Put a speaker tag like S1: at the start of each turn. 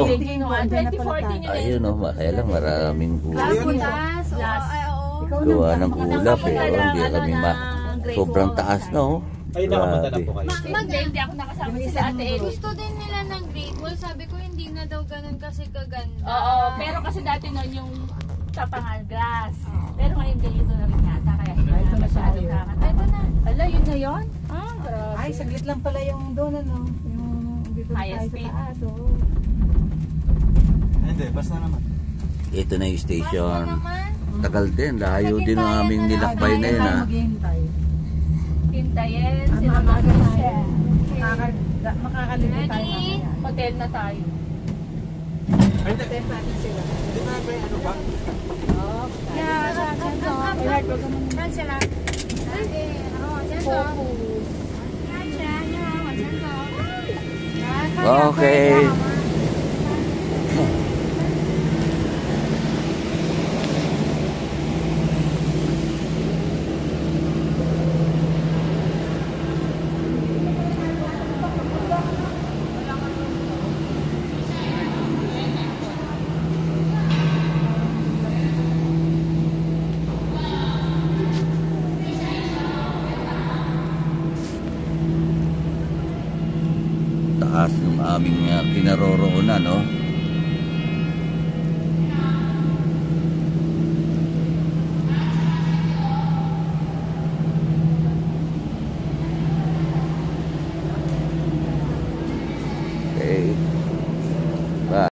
S1: Thinking mo, 2014 yun.
S2: Ayun o, kaya lang maraming ulap.
S3: Butas.
S2: Gawa ng ulap eh. Hindi kami sobrang taas na oh.
S4: Ay, nakapunta na po kayo.
S1: Hindi ako nakasama si Ate Ellie.
S3: Gusto din nila ng Great Wall. Sabi ko hindi na daw ganun kasi kaganda.
S1: Oo, pero kasi dati noon yung tapangan glass. Pero ngayon ganito na rin yata. Kaya hindi na masyado kakata. Ay, ba na? Ala, yun na yun? Ah, grabe.
S5: Ay, saglit lang pala yung doon, ano? Yung dito tayo sa taas, oh.
S4: Hindi, basta naman.
S2: Ito na yung station.
S3: naman.
S2: Tagal din, layo din ang aming nilakbay na yun ha.
S5: Maghihintay.
S1: Hintayin,
S5: Ang
S1: sila
S5: maaga
S1: mag-share.
S5: Makakalimutan tayo
S3: Ready?
S5: mamaya.
S1: Hotel na tayo.
S4: Ay, hindi.
S5: Hotel natin sila.
S4: Hindi ba may ano ba?
S2: Okay. Taas ng aming kinaroroonan, no?